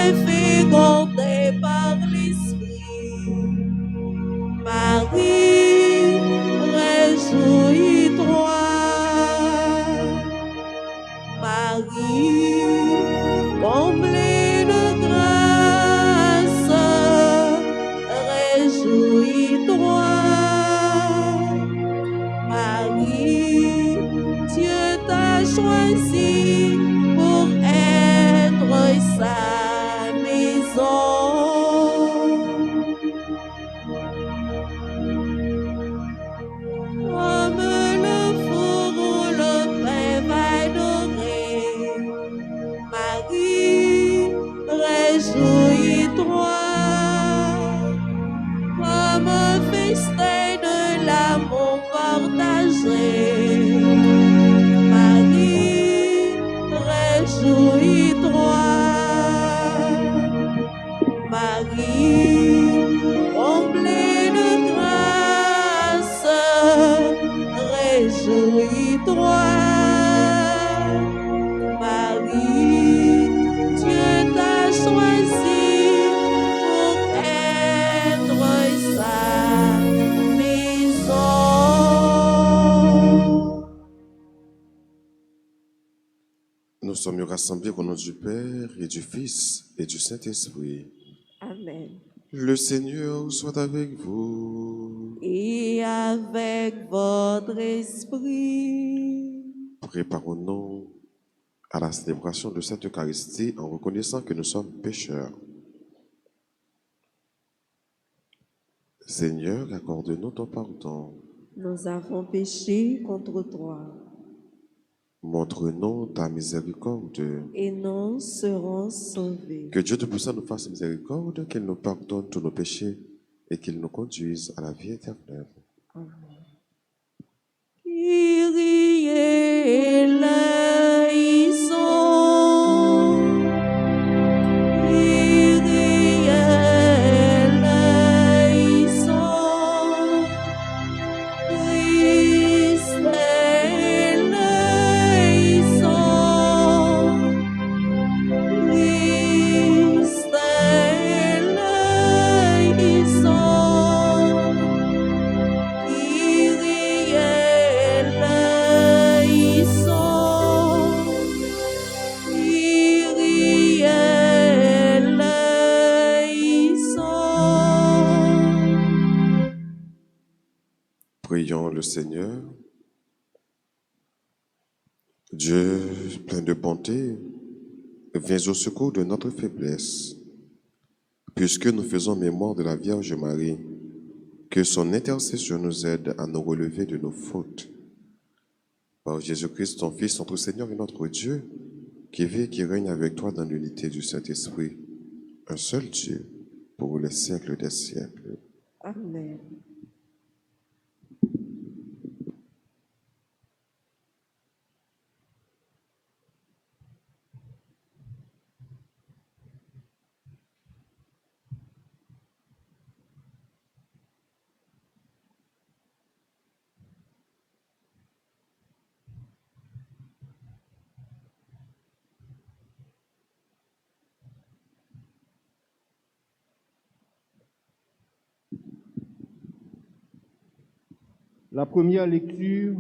est fécondée par l'Esprit. Marie, réjouis-toi. Marie, comblée de grâce, réjouis-toi. Marie, Dieu t'a choisi pour être sa maison. Comme le four où le pain va dorer, Marie, réjouis-toi. Comme un festin de l'amour partagé, Marie, réjouis-toi. Marie, comblée de grâce, réjouis-toi. Marie, Dieu t'a choisi pour être sa maison. Nous sommes rassemblés au nom du Père et du Fils et du Saint-Esprit. Amen. Le Seigneur soit avec vous. Et avec votre esprit. Préparons-nous à la célébration de cette Eucharistie en reconnaissant que nous sommes pécheurs. Seigneur, accorde-nous ton pardon. Nous avons péché contre toi Montre-nous ta miséricorde. et nous serons sauvés. Que Dieu Tout-Puissant nous fasse miséricorde, qu'il nous pardonne tous nos péchés et qu'il nous conduise à la vie éternelle. Amen. Kyrie eleison. Kyrie eleison. Christ eleison. Christ eleison. Kyrie eleison. Kyrie eleison. Prions le Seigneur. Dieu, plein de bonté, viens au secours de notre faiblesse. Puisque nous faisons mémoire de la Vierge Marie, que son intercession nous aide à nous relever de nos fautes. Par Jésus-Christ, ton Fils, notre Seigneur et notre Dieu, qui vit et qui règne avec toi dans l'unité du Saint-Esprit, un seul Dieu, pour les siècles des siècles. Amen. La première lecture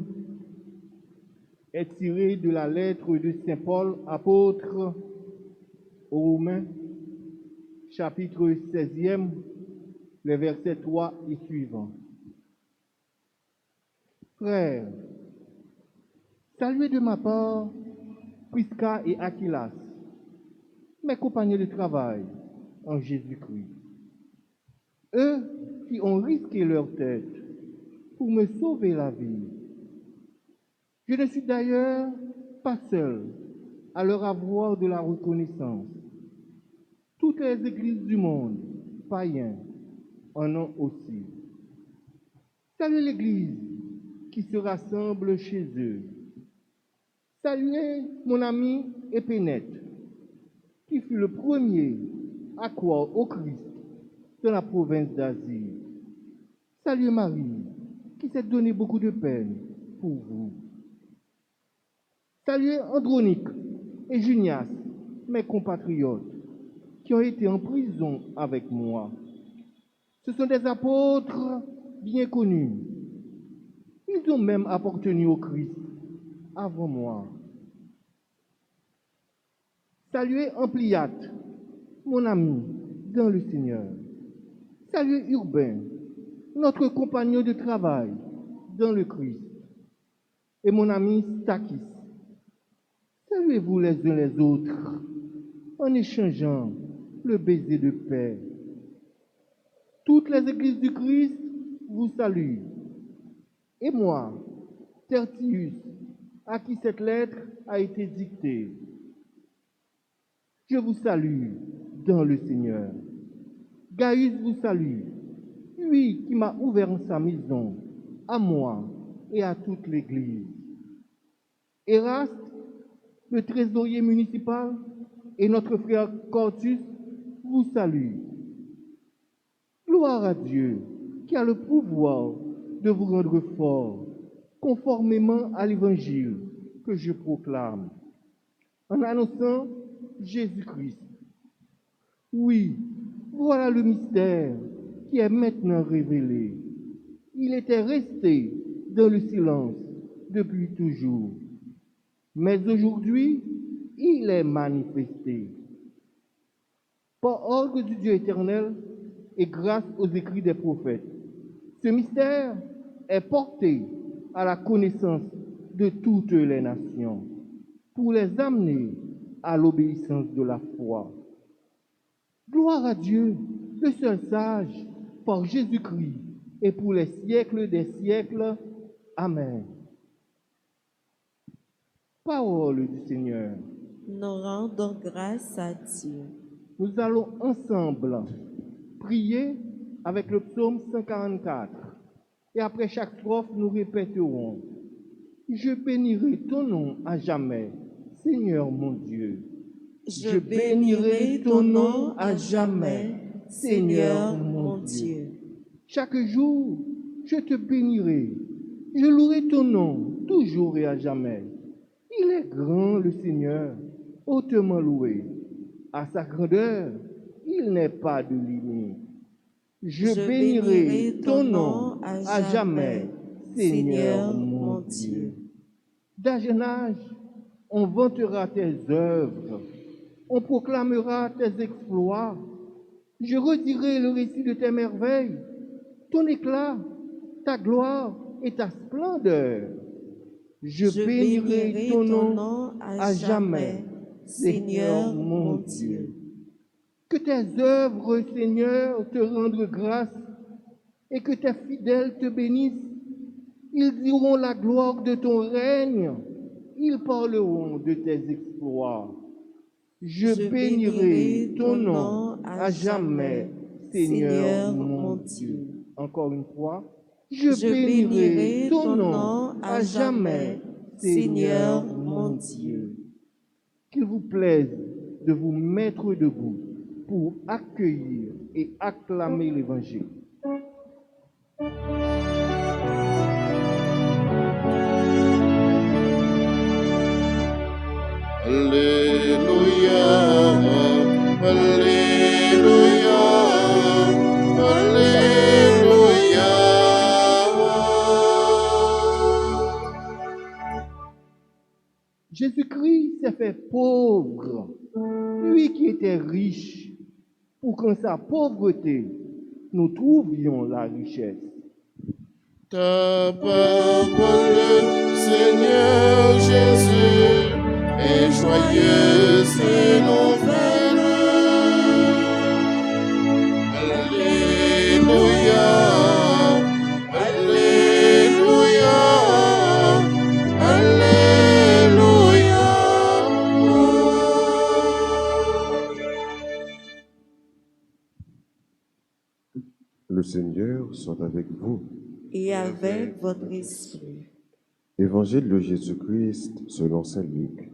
est tirée de la lettre de Saint Paul, apôtre aux Romains, chapitre 16e, les versets 3 et suivants. Frères, saluez de ma part Prisca et Aquilas, mes compagnons de travail en Jésus-Christ. Eux qui ont risqué leur tête pour me sauver la vie. Je ne suis d'ailleurs pas seul à leur avoir de la reconnaissance. Toutes les églises du monde, païens, en ont aussi. Saluez l'Église qui se rassemble chez eux. Saluez mon ami Épénète, qui fut le premier à croire au Christ dans la province d'Asie. Saluez Marie, qui s'est donné beaucoup de peine pour vous. Saluez Andronique et Junias, mes compatriotes, qui qui ont été en prison avec moi. Ce sont des apôtres bien connus. Ils ont même appartenu au Christ avant moi. Saluez Ampliate, mon ami dans le Seigneur. Saluez Urbain, notre compagnon de travail dans le Christ. Et mon ami Stakis. Saluez-vous les uns les autres en échangeant le baiser de paix. Toutes les églises du Christ vous saluent. Et moi, Tertius, à qui cette lettre a été dictée, je vous salue dans le Seigneur. Gaius vous salue, lui qui m'a ouvert sa maison, à moi et à toute l'Église. Eraste, le trésorier municipal, et notre frère Cortus vous saluent. Gloire à Dieu, qui a le pouvoir de vous rendre fort, conformément à l'évangile que je proclame, en annonçant Jésus-Christ. Oui, voilà le mystère qui est maintenant révélé. Il était resté dans le silence depuis toujours. Mais aujourd'hui, il est manifesté. Par ordre du Dieu éternel et grâce aux écrits des prophètes, ce mystère est porté à la connaissance de toutes les nations pour les amener à l'obéissance de la foi. Gloire à Dieu, le seul sage, par Jésus-Christ, et pour les siècles des siècles. Amen. Parole du Seigneur. Nous rendons grâce à Dieu. Nous allons ensemble prier avec le psaume 144. Et après chaque strophe, nous répéterons: Je bénirai ton nom à jamais, Seigneur mon Dieu. Je bénirai ton nom à jamais, Seigneur mon Dieu. Chaque jour, je te bénirai. Je louerai ton nom, toujours et à jamais. Il est grand, le Seigneur, hautement loué. À sa grandeur, il n'est pas de limite. Je bénirai ton nom à jamais, Seigneur mon Dieu. D'âge en âge, on vantera tes œuvres, on proclamera tes exploits. Je redirai le récit de tes merveilles, ton éclat, ta gloire et ta splendeur. Je bénirai ton nom à jamais, Seigneur mon Dieu. Que tes œuvres, Seigneur, te rendent grâce et que tes fidèles te bénissent. Ils diront la gloire de ton règne, ils parleront de tes exploits. Je bénirai ton nom à jamais, Seigneur mon Dieu. Encore une fois, je bénirai ton nom à jamais, Seigneur mon Dieu. Qu'il vous plaise de vous mettre debout pour accueillir et acclamer l'Évangile. Alléluia, Alléluia, Alléluia. Jésus-Christ s'est fait pauvre, lui qui était riche, pour qu'en sa pauvreté, nous trouvions la richesse. Ta parole, Seigneur Jésus, est joyeuse et nouvelle. Alléluia, Alléluia, Alléluia. Le Seigneur soit avec vous. Et avec votre esprit. Évangile de Jésus-Christ selon saint Luc.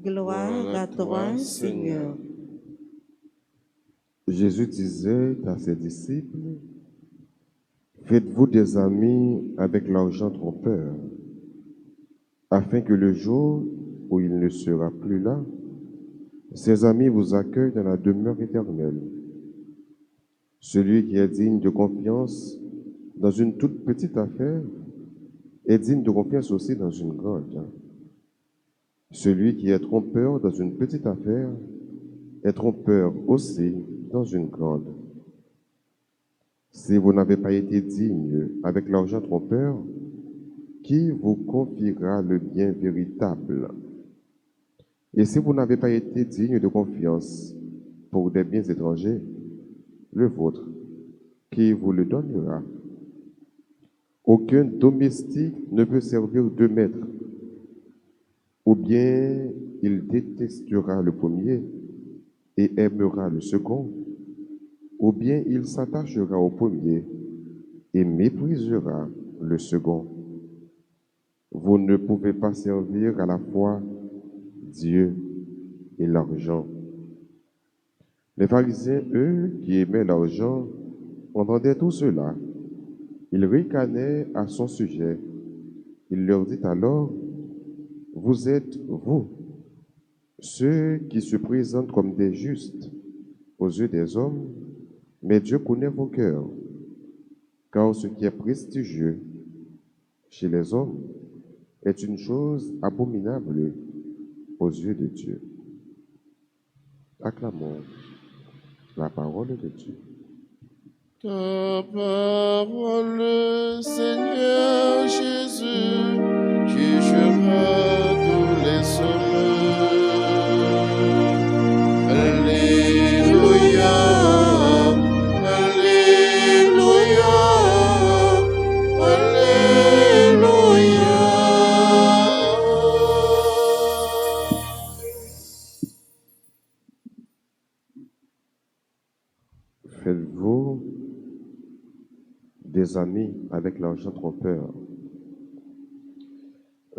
Gloire à toi, Seigneur. Jésus disait à ses disciples: Faites-vous des amis avec l'argent trompeur, afin que le jour où il ne sera plus là, Ses amis vous accueillent dans la demeure éternelle. Celui qui est digne de confiance dans une toute petite affaire est digne de confiance aussi dans une grande. Celui qui est trompeur dans une petite affaire est trompeur aussi dans une grande. Si vous n'avez pas été digne avec l'argent trompeur, qui vous confiera le bien véritable? Et si vous n'avez pas été digne de confiance pour des biens étrangers, le vôtre, qui vous le donnera? Aucun domestique ne peut servir deux maîtres. Ou bien il détestera le premier et aimera le second, ou bien il s'attachera au premier et méprisera le second. Vous ne pouvez pas servir à la fois Dieu et l'argent. Les pharisiens, eux, qui aimaient l'argent, entendaient tout cela. Ils ricanaient à son sujet. Il leur dit alors, vous êtes, vous, ceux qui se présentent comme des justes aux yeux des hommes, mais Dieu connaît vos cœurs, car ce qui est prestigieux chez les hommes est une chose abominable aux yeux de Dieu. Acclamons la parole de Dieu. Ta parole, Seigneur Jésus, jugera tous les hommes. Alléluia, Alléluia, Alléluia. Faites-vous des amis avec l'argent trompeur?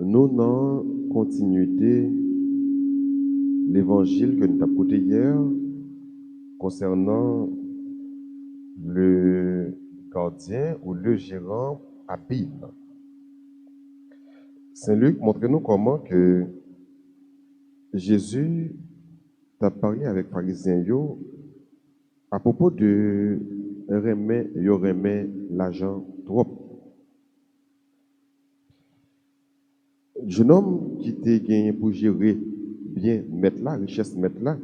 Nous, dans continuité, l'évangile que nous avons écouté hier concernant le gardien ou le gérant à Bible. Saint Luc montre-nous comment que Jésus a parlé avec les pharisiens à propos de remet l'argent trop. Jeune homme qui était gagné pour gérer bien mettre là, richesse mettre là,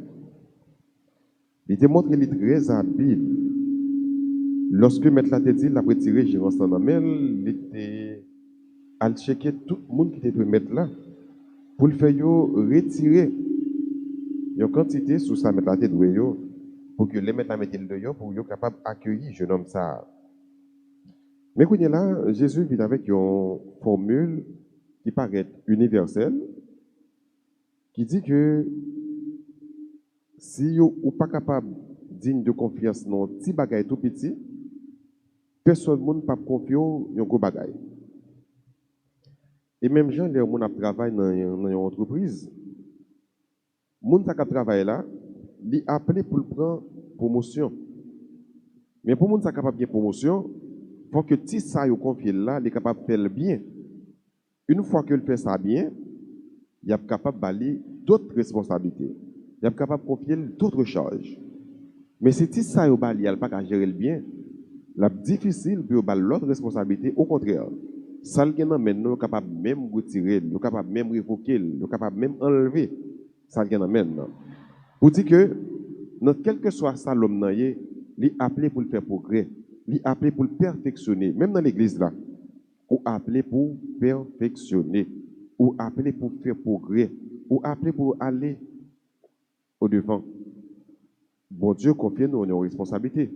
il te montre qu'il est très habile. Lorsque mettre là te dit, il a retiré gérant sans main, il était à checker tout le monde qui était pour mettre là, pour le faire retirer une quantité sous sa mettre là te doué pour que les mettre là mettre le dehors pour être capable d'accueillir jeune homme ça. Mais quand il est là, Jésus vient avec une formule qui paraît universelle, qui dit que si vous n'êtes pas capable digne de confiance dans un petit bagage tout petit, personne ne peut confier dans un gros bagage. Et même gens, les gens qui travaillent dans une entreprise, les gens qui travaillent là, ils appellent pour prendre promotion. Mais pour les gens qui sont capables de promotion, il faut que si ça vous confie là, ils sont capables de faire le bien. Une fois qu'il fait ça bien, il est capable de balayer d'autres responsabilités. Il est capable de confier d'autres charges. Mais si ça vous balaye, il n'est pas capable de gérer le bien, c'est difficile de balayer l'autre responsabilité. Au contraire, ça qui est maintenant capable même de retirer, capable même de révoquer, capable même enlever. Ça qui est maintenant. Pour dire que, dans quel que soit ça l'homme, il est appelé pour le faire progrès, il est appelé pour le perfectionner, même dans l'église là. Ou appelé pour perfectionner, ou appelé pour faire progrès, ou appelé pour aller au devant. Bon Dieu confie nous une responsabilité.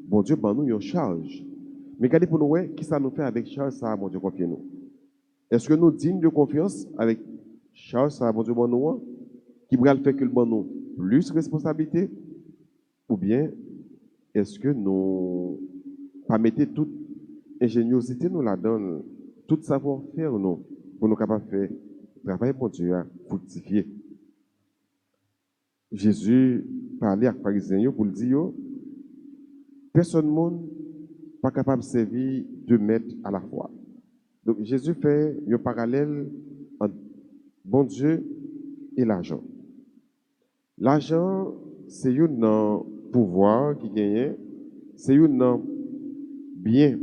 Bon Dieu ban nous une charge. Mais regardez pour nous, qui ça nous fait avec charge ça, bon Dieu confie nous. Est-ce que nous dignes de confiance avec charge ça, bon Dieu ban nous, qui va le faire que le ban nous plus responsabilité, ou bien est-ce que nous pas mettez toute ingéniosité nous la donne, tout savoir-faire nous, pour nous capables de faire travail pour Dieu à fructifier. Jésus parlait à les pharisiens pour le dire, personne monde pas capable de servir deux maîtres à la fois. Donc Jésus fait un parallèle entre bon Dieu et l'argent. L'argent, c'est un pouvoir qui gagne, c'est un bien,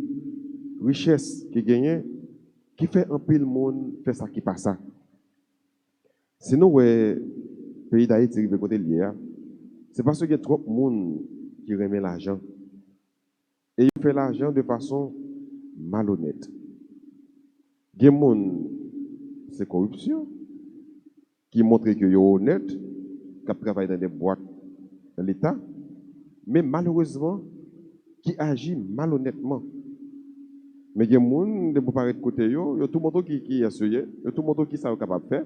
richesse qui gagne, qui fait un peu le monde fait ça qui passe ça. Sinon, ouais, le pays d'Haïti de côté lié, c'est parce qu'il y a trop de monde qui remet l'argent. Et il fait l'argent de façon malhonnête. Il y a des gens, c'est corruption, qui montre que est honnête, qui travaille dans des boîtes de l'État, mais malheureusement, qui agit malhonnêtement. Mais il y a des gens qui paraître de côté, il y a tout le monde qui est assuré, il y a tout le monde qui est capable de faire.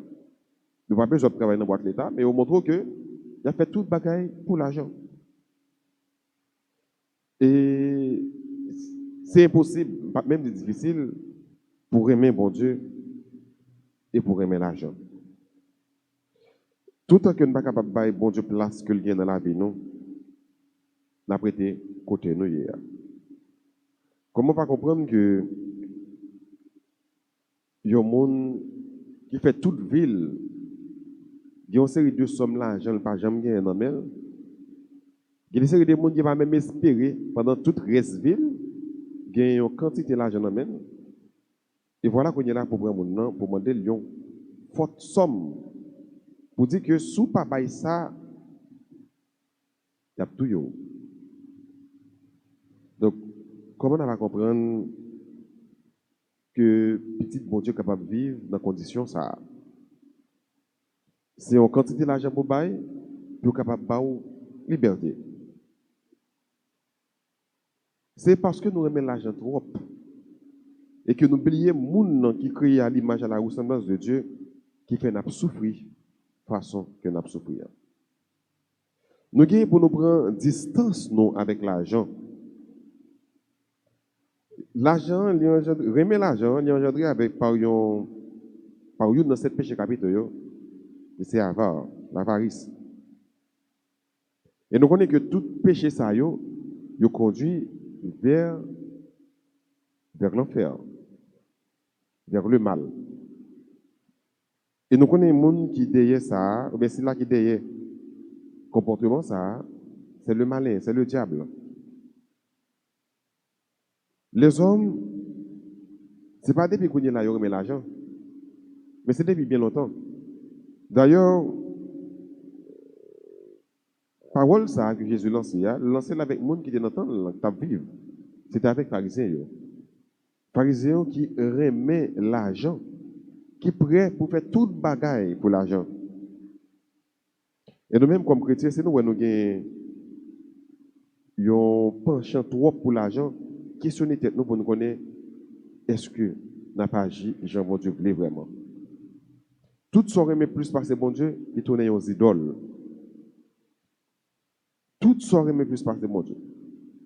Il n'y a pas besoin de travailler dans la boîte de l'État, mais il montre que il a fait tout le bagaille pour l'argent. Et c'est impossible, même difficile, pour aimer bon Dieu et pour aimer l'argent. Tout le temps que nous ne sommes pas capables de faire bon Dieu place que le gain dans la vie, nous, n'a prêté côté nous hier. Comment pas comprendre que il y a un monde qui fait toute ville, il y a une série de sommes l'argent, pas jamais gagné dans elle. Il y a une série de monde qui va même espérer pendant toute reste ville gagner une quantité d'argent dans elle. Et voilà qu'on est là pour prendre mon nom, pour demander une forte somme pour dire que sous pas bail ça, il y a tout yo. Donc, comment on va comprendre que petit bon Dieu est capable de vivre dans des conditions ça? C'est une quantité d'argent pour bail, pour capable de faire liberté. C'est parce que nous aimons l'argent trop et que nous oublions le monde qui crée à l'image, à la ressemblance de Dieu, qui fait nous souffrir façon que nous souffrir. Nous gagnons pour nous prendre distance nous, avec l'argent. L'argent, remet l'argent, il engendre avec par une dans cette péché capitaux, c'est l'avarice. Et nous connaissons que tout péché ça yo conduit vers l'enfer, vers le mal. Et nous connaissons les gens qui derrière ça, ou bien c'est là qui derrière comportement ça, c'est le malin, c'est le diable. Les hommes, ce n'est pas depuis qu'on est là, ils remettent l'argent, mais c'est depuis bien longtemps. D'ailleurs, parole ça que Jésus lance, lancé avec les gens qui étaient dans le temps de vivre. C'était avec les pharisiens. Les pharisiens qui remettent l'argent, qui prêt pour faire toute bagaille pour l'argent. Et nous-mêmes, comme chrétiens, c'est nous où nous avons un penchant trop pour l'argent, questionner tête nous pour nous connaître, est-ce que n'a pas agi, Jean, Dieu voulait vraiment? Tout ce qu'on remet plus par ce bon Dieu, il tourne aux idoles. Tout ce qu'on remet plus par ce bon Dieu.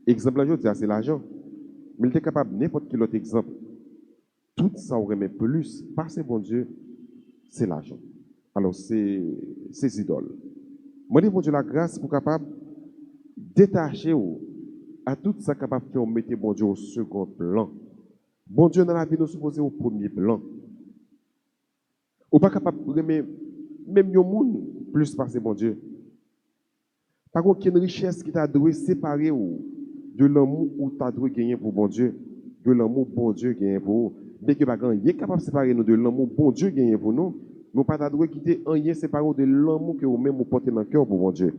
Exemple, je dis, c'est l'argent. Mais il est capable, n'importe quel autre exemple. Tout ça on remet plus par ce bon Dieu, c'est l'argent. Alors, c'est ces idoles. Moi, je dis, bon Dieu, la grâce pour capable détacher à tout ça capable de faire mettre bon Dieu au second plan. Bon Dieu, dans la vie, nous supposons au premier plan. Ou pas capable de remettre même le monde plus par ce bon Dieu. Par contre, il y a une richesse qui t'a dû séparer de l'amour où tu as dû gagner pour bon Dieu, de l'amour bon Dieu gagné pour vous. Dès que il est capable de séparer nous de l'amour bon Dieu gagné pour nous, nous pas t'a dû quitter rien séparé de l'amour que vous-même vous portez dans le cœur pour bon Dieu,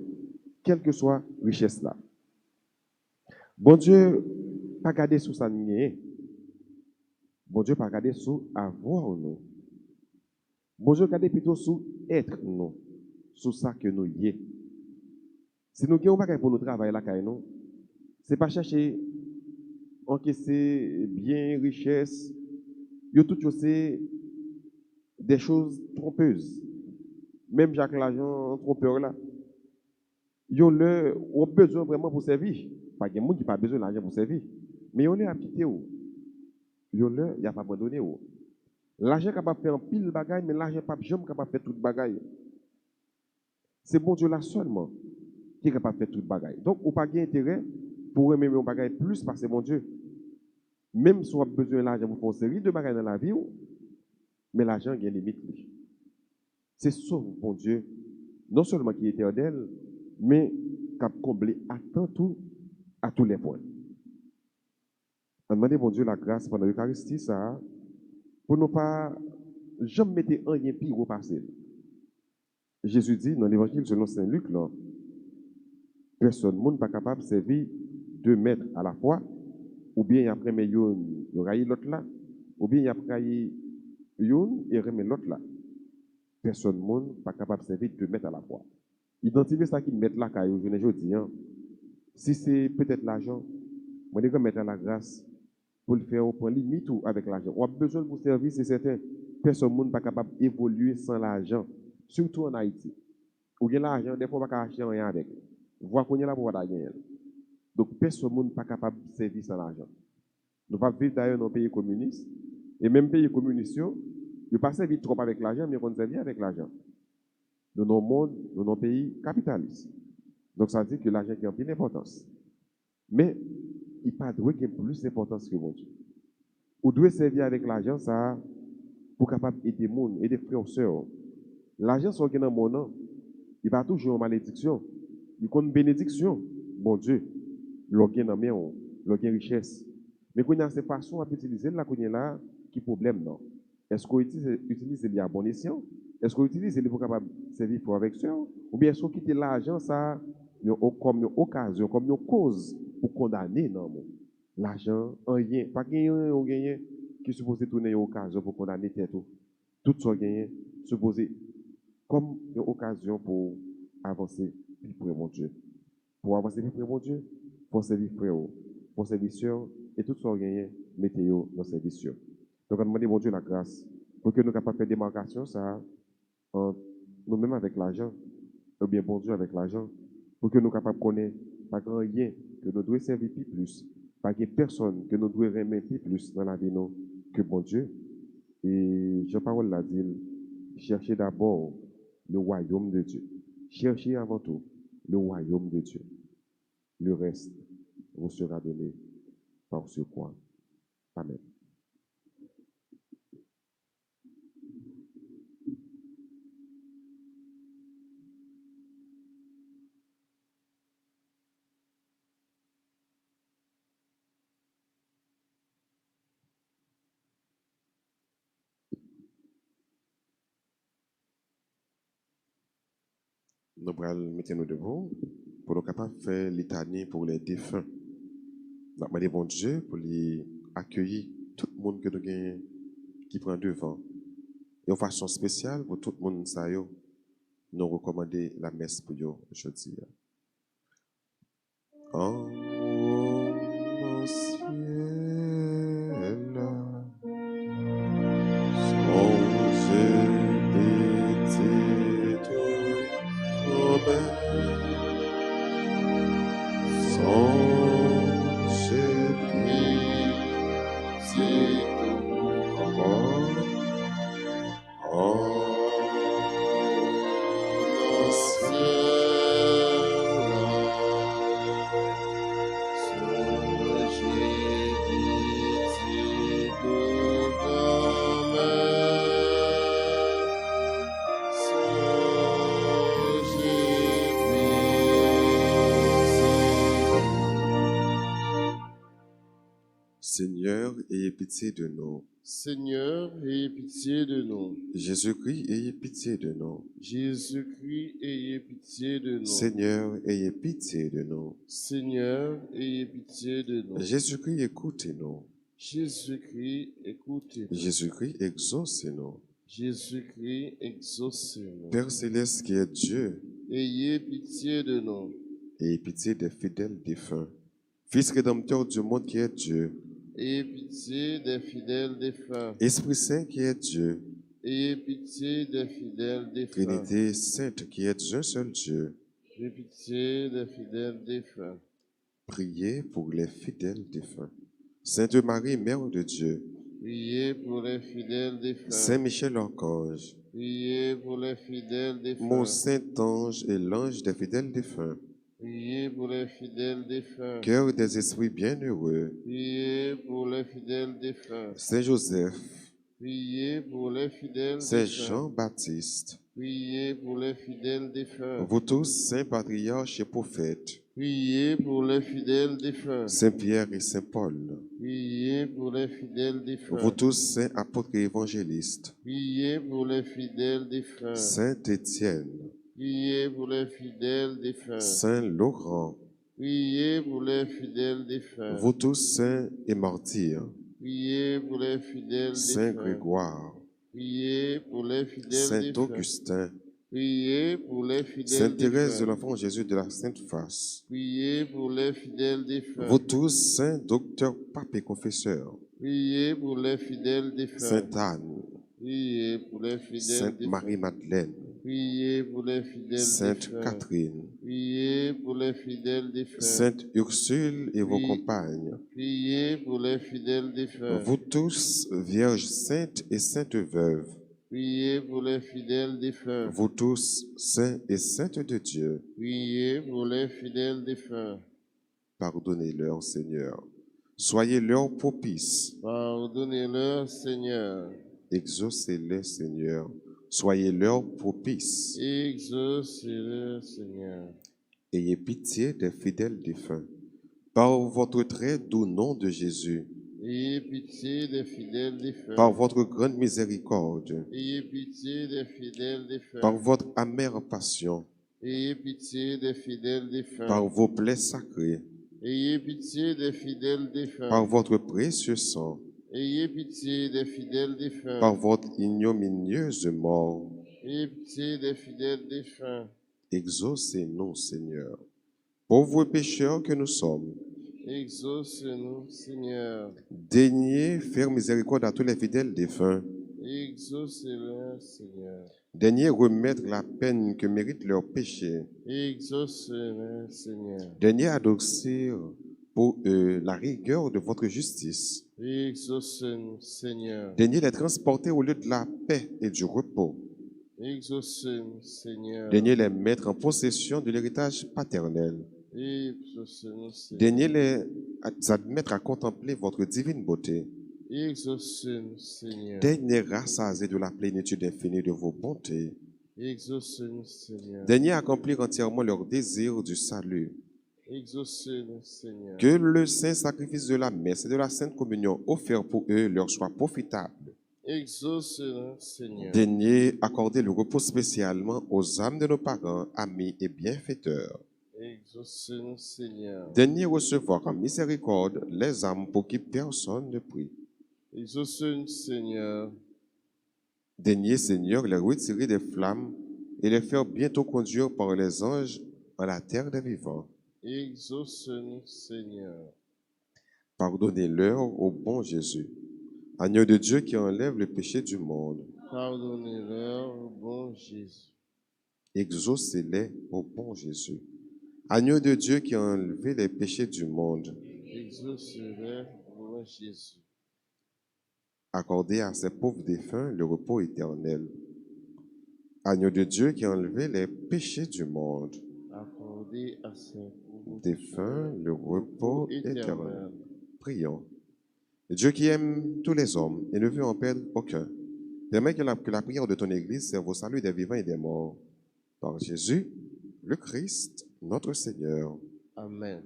quelle que soit richesse là. Bon Dieu, pas garder sous sa nier. Bon Dieu, pas garder sous avoir nous. Bon Dieu, garder plutôt sous être nous, sous ça que nous y est. Si nous avons pas pour nous travailler là, ce n'est pas chercher encaisser bien, richesse. Il y a tout c'est des choses trompeuses. Même Jacques Lajan, trompeur là. Il y a besoin vraiment pour servir. Pas de monde qui n'a pas besoin d'argent pour servir. Mais on est à quitter. Il n'y a pas abandonné. L'argent est capable de faire un pile de bagaille, mais l'argent n'est pas capable de faire toute bagaille. C'est bon Dieu là seulement qui est capable de faire toute bagaille. Donc, on n'a pas intérêt pour aimer un bagaille plus parce que c'est bon Dieu. Même si on a besoin de l'argent pour faire une série de bagailles dans la vie, mais l'argent a une limite. C'est sauf bon Dieu non seulement qui est éternel, mais qui a comblé à tous les points. On demande bon Dieu la grâce pendant l'Eucharistie, ça, pour ne pas jamais mettre rien pire au passé. Jésus dit dans l'évangile selon Saint Luc, là, personne n'est pas capable de servir 2 maîtres à la fois, ou bien après, mais il raille l'autre là, ou bien il après, il remet l'autre là. Personne n'est pas capable de servir 2 maîtres à la fois. Identifier ça qui met là, quand je ne dis pas, si c'est peut-être l'argent, moi, je vais mettre à la grâce pour le faire au point limite ou avec l'argent. On a besoin de vous servir, c'est certain. Personne n'est pas capable d'évoluer sans l'argent, surtout en Haïti. Ou bien l'argent, des fois, on ne peut pas acheter rien avec. Voir qu'on est là pour gagner. Donc, personne n'est pas capable de servir sans l'argent. Nous ne pouvons pas vivre d'ailleurs dans un pays communiste. Et même pays communiste, ils ne pas servir trop avec l'argent, mais on servir avec l'argent. Nous sommes monde, nous sommes un pays capitaliste. Donc, ça veut dire que l'argent a une importance. Mais, il n'y a pas de qui a plus d'importance que mon Dieu. Vous devez servir avec l'argent, ça, pour capable aider les gens, aider les frères et sœurs. L'argent, c'est dans mon nom. Il va toujours une malédiction. Il y a une bénédiction. Bon Dieu, l'organe dans mes l'organe richesse. Mais quand il y a cette façon à utiliser là, là, qui problème non? Est-ce qu'on utilise les à bon escient? Est-ce qu'on utilise les pour capable servir pour avec sœur? Ou bien est-ce qu'on quitte l'argent ça comme une occasion, comme une cause pour condamner non? L'argent, rien, pas rien ou rien qui est supposé tourner une occasion pour condamner tout. Tout ce gagné supposé comme une occasion pour avancer plus près de mon Dieu. Pour avancer plus près de mon Dieu, pour servir frère, pour servir sœur, et tout ce qu'on gagne, mettez-le dans service. Donc, on demande mon Dieu la grâce pour que nous soyons capables de faire des démarcations, ça, nous-mêmes avec l'argent, ou bien bon Dieu avec l'argent, pour que nous soyons capables de connaître pas grand rien que nous devons servir plus, pas que personne que nous devons remettre plus dans la vie nous, que bon Dieu. Et Jean-Paul l'a dit, cherchez d'abord le royaume de Dieu. Cherchez avant tout le royaume de Dieu. Le reste vous sera donné par ce quoi. Amen. Nous allons mettre nous debout pour nous capables de faire litanie pour les défunts. Nous allons demander bon Dieu pour les accueillir tout le monde que nous gagnons qui prend devant. Et de façon spéciale pour tout le monde, ça, nous recommander la messe pour eux aujourd'hui. En mon ciel, songez petites promesses, songez petites paroles, en mon ciel, songez petites Seigneur, ayez pitié de nous. Seigneur, ayez pitié de nous. Jésus-Christ, ayez pitié de nous. Jésus-Christ, ayez pitié de nous. Seigneur, ayez pitié de nous. Seigneur, ayez pitié de nous. Jésus-Christ, écoutez-nous. Jésus-Christ, écoutez-nous. Jésus-Christ, exaucez-nous. Jésus-Christ, exaucez-nous. Père céleste qui est Dieu, Ayez pitié de nous. ayez pitié des fidèles défunts. Fils rédempteur du monde qui est Dieu, Ayez pitié des fidèles défunts. Esprit Saint qui est Dieu, Ayez pitié des fidèles défunts. Trinité sainte qui est un seul Dieu, Ayez pitié des fidèles défunts. priez pour les fidèles défunts. Sainte Marie, Mère de Dieu, Priez pour les fidèles défunts. Saint Michel Archange, Priez pour les fidèles défunts. mon Saint Ange et l'ange des fidèles défunts, Priez pour les fidèles défunts. cœur des esprits bienheureux, Priez pour les fidèles défunts. Saint Joseph, Priez pour les fidèles Saint défunts. Jean-Baptiste, Priez pour les fidèles défunts. vous tous, saints patriarches et prophètes, Priez pour les fidèles défunts. Saint Pierre et Saint Paul, Priez pour les fidèles défunts. vous tous, saints apôtres et évangélistes, Priez pour les fidèles défunts. Saint Étienne, Priez pour les fidèles défunts. Saint Laurent, Priez pour les fidèles défunts. vous tous, saints et martyrs, Priez pour les fidèles Saint défunts. Grégoire, Priez pour les fidèles Saint défunts. Augustin, Priez pour les fidèles Sainte Thérèse de défunts. l'Enfant Jésus de la Sainte Face, Priez pour les fidèles défunts. vous tous, saints docteurs, papes et confesseurs, Priez pour les fidèles défunts. Sainte Anne, Priez pour les fidèles Sainte défunts. Marie-Madeleine, Priez pour les fidèles Sainte défunts. Catherine, Priez pour les fidèles défunts. Sainte Ursule et vos Oui. compagnes, Priez pour les fidèles défunts. vous tous, vierges saintes et saintes veuves, Priez pour les fidèles défunts. vous tous, saints et saintes de Dieu, Priez pour les fidèles défunts. pardonnez-leur, Seigneur. Soyez-leur propices, Pardonnez-leur, Seigneur. exaucez-les, Seigneur. Soyez-leur propices. Exaucez-le, Seigneur. Ayez pitié des fidèles défunts. Par votre très doux nom de Jésus, Ayez pitié des fidèles défunts. par votre grande miséricorde, Ayez pitié des fidèles défunts. par votre amère passion, Ayez pitié des fidèles défunts. par vos plaies sacrées, Ayez pitié des fidèles défunts. par votre précieux sang, Ayez pitié des fidèles défunts. par votre ignominieuse mort, Ayez pitié des fidèles défunts. exaucez-nous, Seigneur. Pauvres pécheurs que nous sommes, Exauce-nous, Seigneur. daignez faire miséricorde à tous les fidèles défunts. Exauce-le, Seigneur. Daignez remettre la peine que méritent leurs péchés. Exauce-le, Seigneur. Daignez adoucir pour eux la rigueur de votre justice. Exauce-nous, Seigneur. Daignez les transporter au lieu de la paix et du repos. Exauce-nous, Seigneur. Daignez les mettre en possession de l'héritage paternel. Exauce-nous, Seigneur. Daignez les admettre à contempler votre divine beauté. Exauce-nous, Seigneur. Daignez rassasier de la plénitude infinie de vos bontés. Exauce-nous, Seigneur. Daignez accomplir entièrement leur désir du salut. Exauce-nous, Seigneur. Que le saint sacrifice de la messe et de la sainte communion offert pour eux leur soit profitable. Exauce-nous, Seigneur. Daignez accorder le repos spécialement aux âmes de nos parents, amis et bienfaiteurs. Exauce-nous, Seigneur. Daignez recevoir en miséricorde les âmes pour qui personne ne prie. Exauce-nous, Seigneur. Daignez, Seigneur, les retirer des flammes et les faire bientôt conduire par les anges en la terre des vivants. Exauce-nous, Seigneur. Pardonnez-leur au bon Jésus, agneau de Dieu qui enlève le péché du monde. Pardonnez-leur, ô bon Jésus. Exaucez-les au bon Jésus, agneau de Dieu qui a enlevé les péchés du monde. Exauce-les, ô bon Jésus. Accordez à ces pauvres défunts le repos éternel. Agneau de Dieu qui a enlevé les péchés du monde. Accordez à ces pauvres Défunts le repos éternel. éternel. Prions. Dieu qui aime tous les hommes et ne veut en perdre aucun, permet que la prière de ton Église serve au salut des vivants et des morts. Par Jésus, le Christ, notre Seigneur. Amen.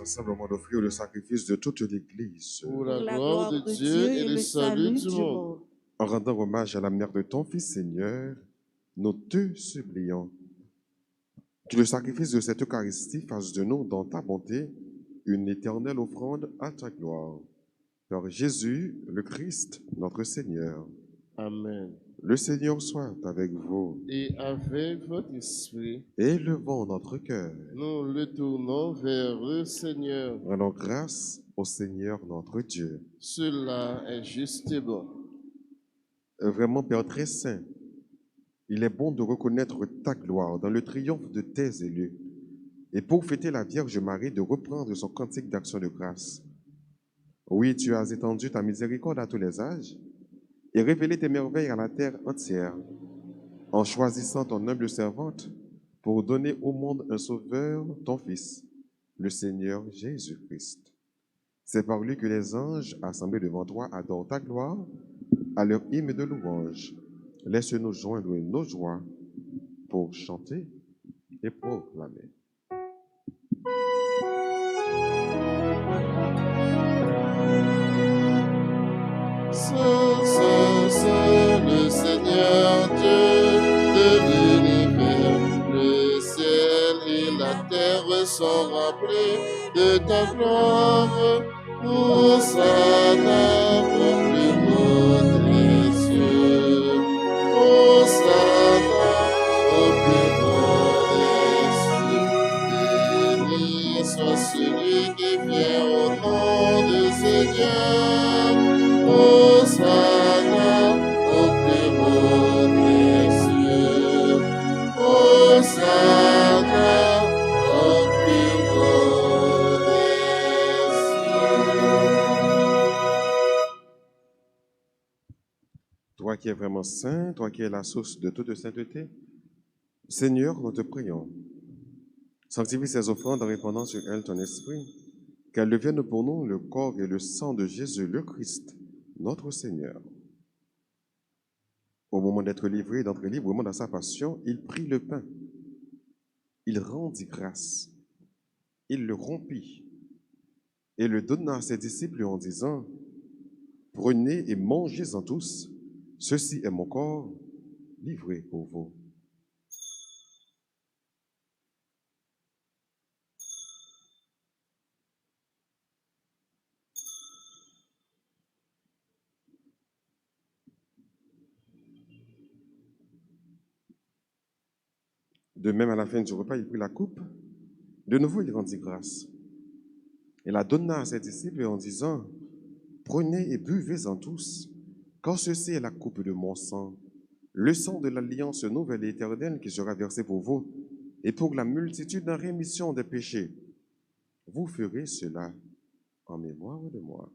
ensemble au monde offrir le sacrifice de toute l'Église, pour la gloire de Dieu et le salut du monde. en rendant hommage à la mère de ton Fils Seigneur, nous te supplions que le sacrifice de cette Eucharistie fasse de nous, dans ta bonté, une éternelle offrande à ta gloire. Par Jésus, le Christ, notre Seigneur. Amen. Le Seigneur soit avec vous. Et avec votre esprit, Élevons notre cœur. nous le tournons vers le Seigneur. Rendons grâce au Seigneur notre Dieu. Cela est juste et bon. Vraiment, Père très saint, il est bon de reconnaître ta gloire dans le triomphe de tes élus. Et pour fêter la Vierge Marie, de reprendre son cantique d'action de grâce. Oui, tu as étendu ta miséricorde à tous les âges et révélé tes merveilles à la terre entière, en choisissant ton humble servante pour donner au monde un sauveur, ton Fils, le Seigneur Jésus-Christ. C'est par lui que les anges, assemblés devant toi, adorent ta gloire à leur hymne de louange. Laisse-nous joindre nos joies pour chanter et proclamer. C'est le Seigneur Dieu de l'univers. Le ciel et la terre sont remplis de ta gloire. Hosanna au plus haut des cieux. Hosanna au plus haut des cieux. Béni soit celui qui vient au nom du Seigneur. Hosanna au plus haut des cieux. Hosanna au plus haut des cieux. Toi qui es vraiment saint, toi qui es la source de toute sainteté, Seigneur, nous te prions. Sanctifie ces offrandes en répandant sur elles ton esprit, qu'elles deviennent pour nous le corps et le sang de Jésus le Christ, notre Seigneur. Au moment d'être livré et d'entrer librement dans sa passion, il prit le pain, il rendit grâce, il le rompit et le donna à ses disciples en disant, « Prenez et mangez-en tous, ceci est mon corps livré pour vous. » De même, à la fin du repas, il prit la coupe. De nouveau, il rendit grâce. Il la donna à ses disciples en disant, « Prenez et buvez-en tous, car ceci est la coupe de mon sang, le sang de l'alliance nouvelle et éternelle qui sera versé pour vous et pour la multitude en rémission des péchés. Vous ferez cela en mémoire de moi. »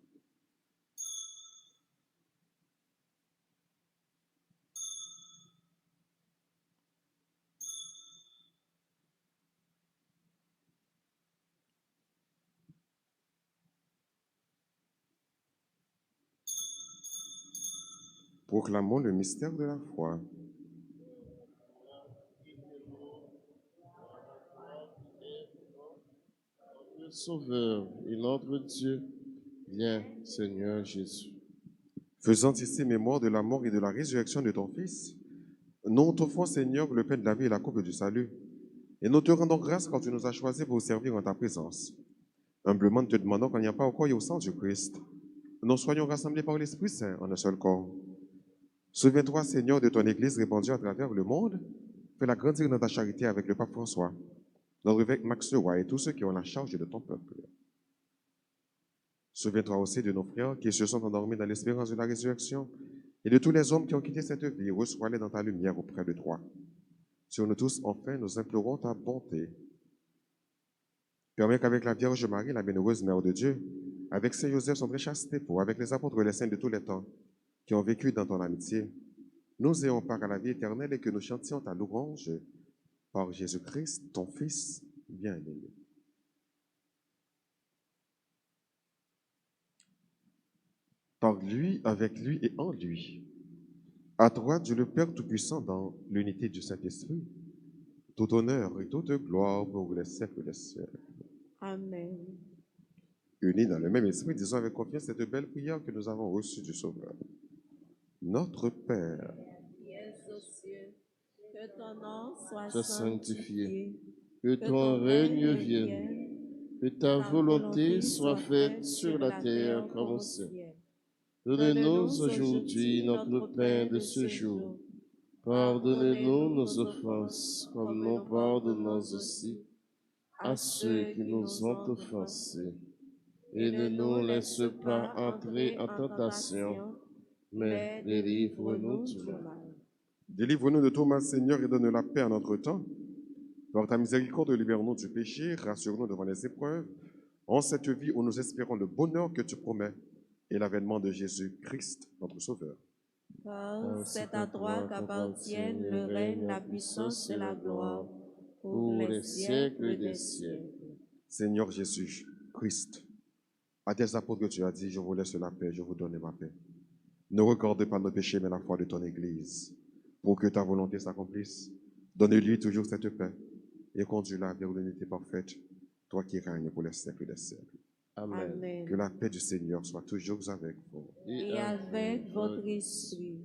Proclamons le mystère de la foi. Notre Sauveur et notre Dieu, viens, Seigneur Jésus. Faisant ici mémoire de la mort et de la résurrection de ton Fils, nous t'offrons, Seigneur, le pain de la vie et la coupe du salut, et nous te rendons grâce quand tu nous as choisis pour servir en ta présence. Humblement, nous te demandons qu'il n'y a pas au corps et au sang du Christ, nous soyons rassemblés par l'Esprit Saint en un seul corps. Souviens-toi, Seigneur, de ton Église répandue à travers le monde. Fais-la grandir dans ta charité avec le pape François, notre évêque Max Leroy et tous ceux qui ont la charge de ton peuple. Souviens-toi aussi de nos frères qui se sont endormis dans l'espérance de la résurrection et de tous les hommes qui ont quitté cette vie. Reçois-les dans ta lumière auprès de toi. Sur nous tous, enfin, nous implorons ta bonté. Permets qu'avec la Vierge Marie, la bienheureuse Mère de Dieu, avec Saint Joseph, son très chaste époux, avec les apôtres et les saints de tous les temps, qui ont vécu dans ton amitié, nous ayons part à la vie éternelle et que nous chantions ta louange par Jésus-Christ, ton Fils bien-aimé. Par lui, avec lui et en lui, à toi, Dieu le Père Tout-Puissant, dans l'unité du Saint-Esprit, tout honneur et toute gloire pour les siècles des siècles. Amen. Unis dans le même esprit, disons avec confiance cette belle prière que nous avons reçue du Sauveur. Notre Père, qui es aux cieux, que ton nom soit Sois sanctifié, que ton règne vienne, que ta volonté soit faite sur la terre comme au ciel. Donne-nous aujourd'hui notre pain de ce jour. Pardonnez-nous nos offenses, comme nous pardonnons aussi à ceux qui nous ont offensés. Et ne nous laisse pas entrer en tentation, mais délivre-nous du mal. délivre-nous de tout mal, Seigneur, et donne la paix à notre temps. Par ta miséricorde, libère-nous du péché, rassure-nous devant les épreuves, en cette vie où nous espérons le bonheur que tu promets et l'avènement de Jésus-Christ, notre Sauveur. Car c'est à toi qu'appartiennent le règne, la puissance et la gloire, pour les siècles des siècles. Seigneur Jésus-Christ, à tes apôtres tu as dit, je vous laisse la paix, je vous donne ma paix. Ne regarde pas nos péchés, mais la foi de ton Église. Pour que ta volonté s'accomplisse, donne-lui toujours cette paix et conduis-la vers l'unité parfaite, toi qui règnes pour les siècles des siècles. Amen. Amen. Que la paix du Seigneur soit toujours avec vous. Et avec votre esprit.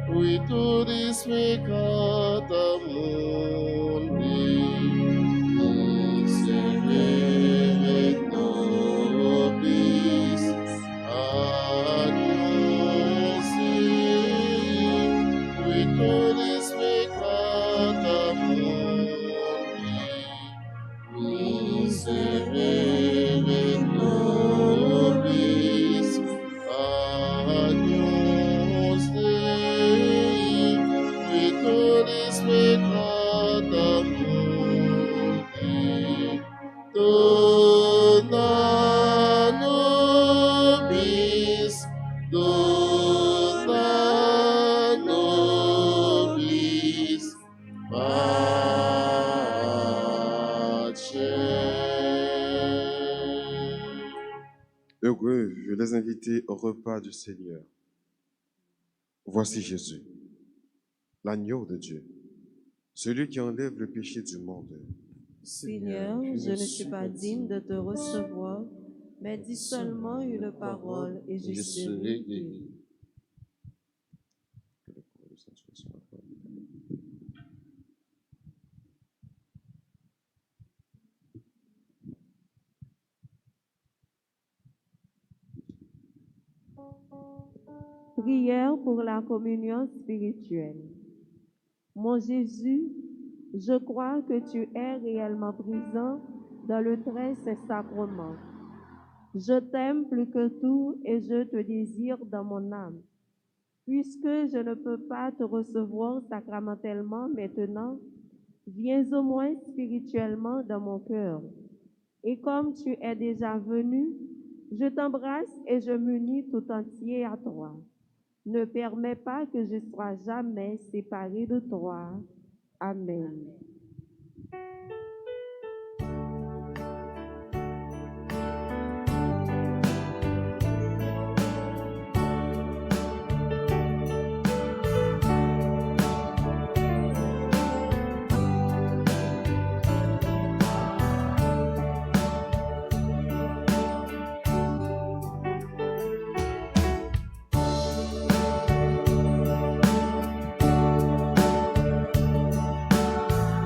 Virtutis peccata mundi, miserere nobis, Agnus Dei, virtutis peccata mundi, miserere nobis, Agnus Dei, virtutis peccata mundi, dona nobis, dona nobis, pace. Heureux, je les invite au repas du Seigneur. Voici Jésus, l'agneau de Dieu, celui qui enlève le péché du monde. Seigneur, je ne suis pas digne de te recevoir, mais dis seulement une parole et je serai guéri. Que le corps du Saint soit sur la table. Prière pour la communion spirituelle. Mon Jésus, je crois que tu es réellement présent dans le très saint sacrement. Je t'aime plus que tout et je te désire dans mon âme. Puisque je ne peux pas te recevoir sacramentellement maintenant, viens au moins spirituellement dans mon cœur. Et comme tu es déjà venu, je t'embrasse et je m'unis tout entier à toi. Ne permets pas que je sois jamais séparé de toi. Amen.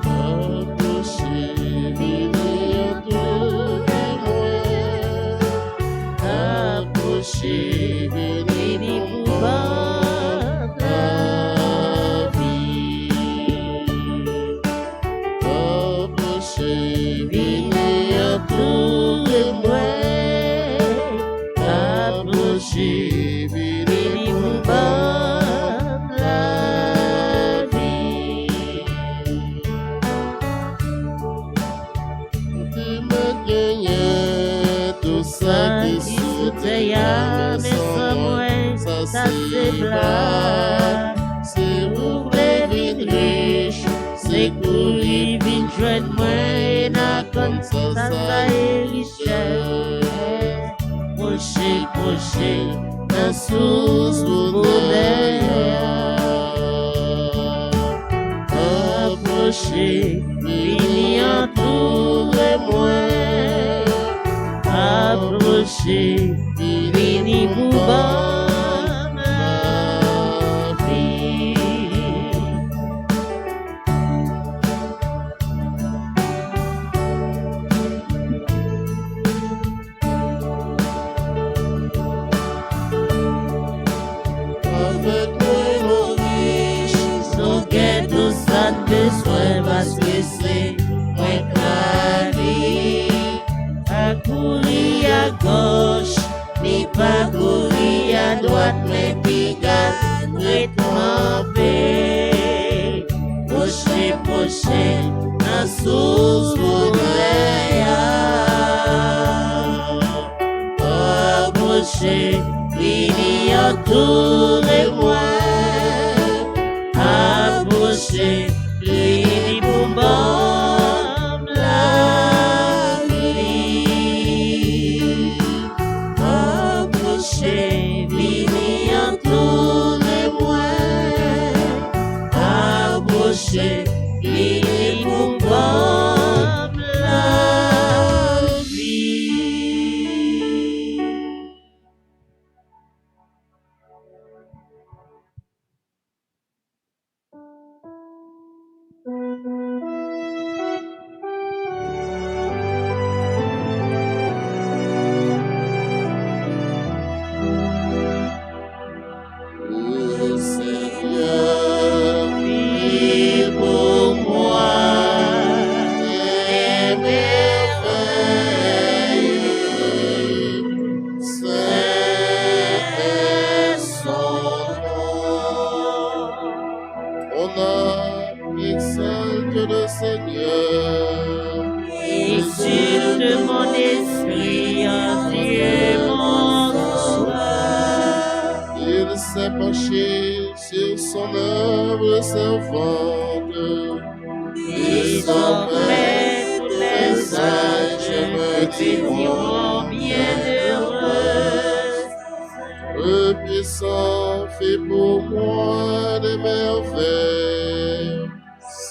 Approchez comme ça et richesse. Proché, la source bonheur. Approchez, vini entourez-moi. Approchez, vini pour bonne vie. Avec nos riches, nos guettes, tout ça besoin parce que c'est moins clavier. À courir à gauche, ni pas courir à droite, mais pigat, rétrempé. Proché, la source bonheur. Approchez, vini entourez-moi. Approchez, vini pour bon la vie. Approchez, vini entourez-moi. Approchez, vini pour bon la vie. Le Seigneur vit pour moi des merveilles. C'est son nom. On a exalte le Seigneur. Exulte mon esprit en Dieu mon sauveur. Il s'est penché sur son œuvre servante. Ils sont prêts, tous les sages me diront bienheureuse. Le puissant fait pour moi des merveilles.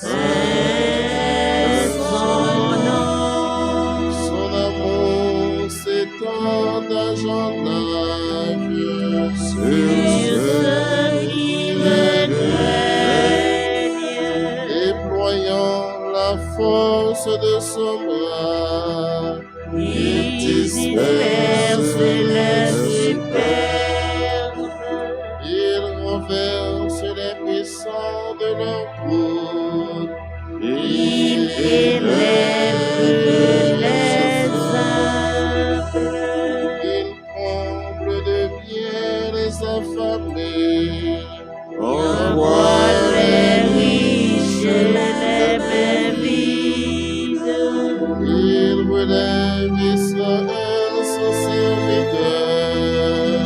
C'est son nom. Son amour s'étend d'âge en âge sur ceux qui le craignent, déployant la force de son bras. Il disperse les superbes. Il renverse les puissants de leur coude. Il élève les humbles. Il comble de bien les affamés. On voit les riches, les mains vides. Il relève Israël, son serviteur.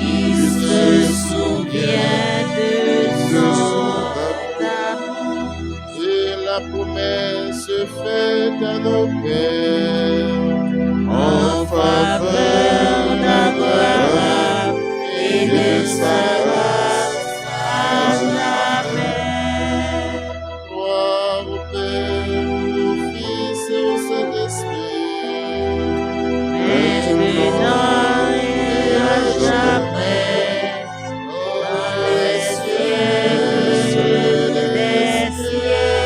Il se souvient de son amour. Et la promesse faite à nos pères en faveur d'Abraham et de Sarah à jamais. Gloire au Père, au Fils et au Saint-Esprit, maintenant et à jamais, dans les cieux des cieux.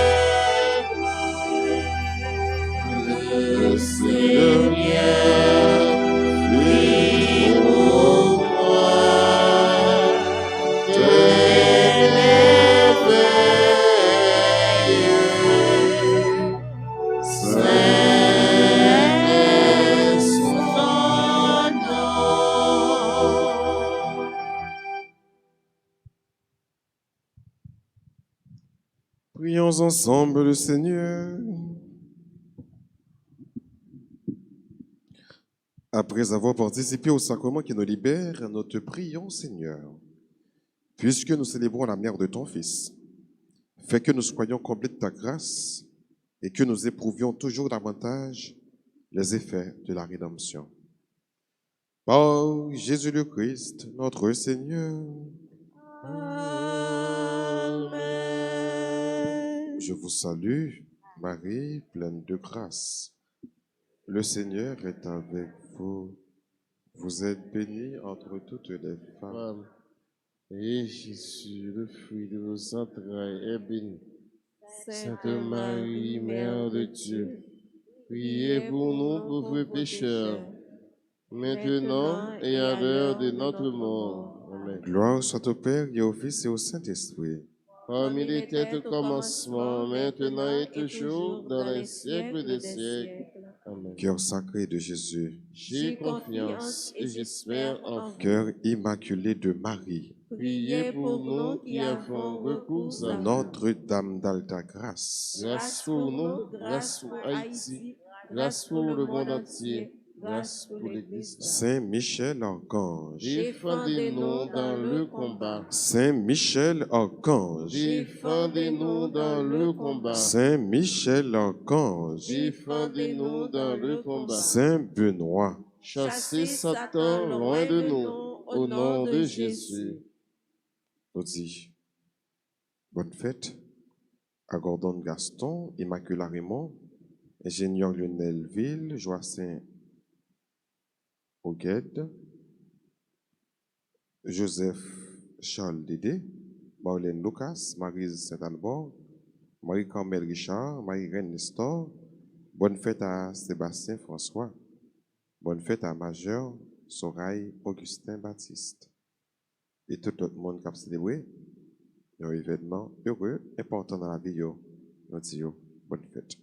Le Seigneur vit pour moi des merveilles. C'est son nom. Prions ensemble le Seigneur. Après avoir participé au sacrement qui nous libère, nous te prions, Seigneur, puisque nous célébrons la mère de ton Fils, fais que nous soyons comblés de ta grâce et que nous éprouvions toujours davantage les effets de la rédemption. Par Jésus le Christ, notre Seigneur. Amen. Je vous salue, Marie, pleine de grâce. Le Seigneur est avec vous. Vous êtes bénie entre toutes les femmes. Et Jésus, le fruit de vos entrailles, est béni. Sainte Marie, Mère de Dieu, priez pour nous pauvres pécheurs, maintenant et à l'heure de notre mort. Amen. Gloire soit au Père et au Fils et au Saint-Esprit. Comme il était au commencement, maintenant et toujours, dans les siècles des siècles. Amen. Cœur sacré de Jésus, J'ai confiance et j'espère en vous. cœur immaculé de Marie, Priez pour nous qui avons recours à vous. Notre-Dame d'Alta Grâce, Grâce pour nous, grâce pour Haïti, grâce pour le monde entier, grâce pour l'Église. Saint Michel Archange, Défendez-nous dans le combat. Saint Michel Archange, Défendez-nous dans le combat. Saint Michel Archange, Défendez-nous dans le combat. Saint Benoît, Chassez Satan loin de nous, au nom de Jésus. nous dit, bonne fête à Gordon Gaston, Immaculée Raymond, ingénieur Lionel Ville, Joacin Augued, Joseph Charles Dédé, Marlène Lucas, Maryse Saint-Albert, Marie-Carmel Richard, Marie-Reine Nestor. Bonne fête à Sébastien François. Bonne fête à Major Sorail Augustin Baptiste. Et tout le monde qui a célébré un événement heureux, important dans la vie. Nous disons bonne fête.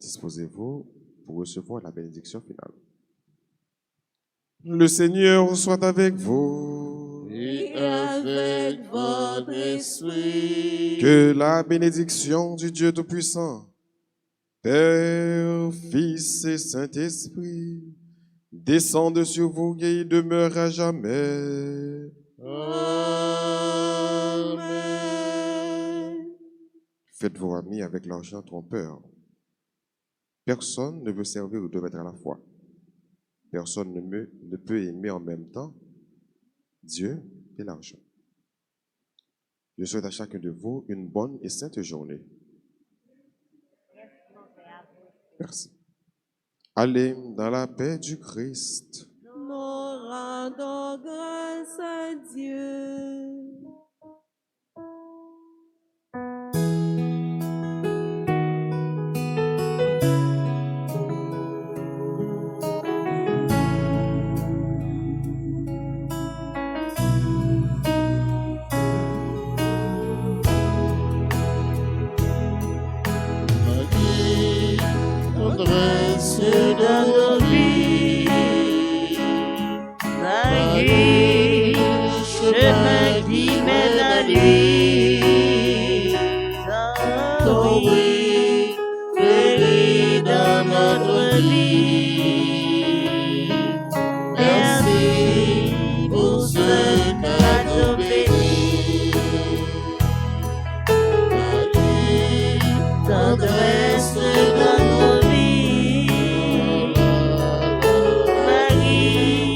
Disposez-vous pour recevoir la bénédiction finale. Le Seigneur soit avec vous. Et avec votre esprit. Que la bénédiction du Dieu Tout-Puissant, Père, Fils et Saint-Esprit, descende sur vous et demeure à jamais. Amen. Faites-vous amis avec l'argent trompeur. Personne ne veut servir ou deux maîtres à la fois. Personne ne peut aimer en même temps Dieu et l'argent. Je souhaite à chacun de vous une bonne et sainte journée. Merci. Allez dans la paix du Christ. Nous rendons grâce à Dieu. Tendresse dans nos vies, Marie, chemin qui mène à lui. Ton oui, fleuri dans notre vie. Merci pour ce cadeau béni. Marie, tendresse dans nos vies. Marie,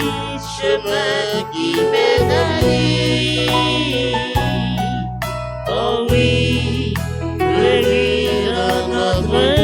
chemin qui mène à lui. Oh oui, fleuri dans notre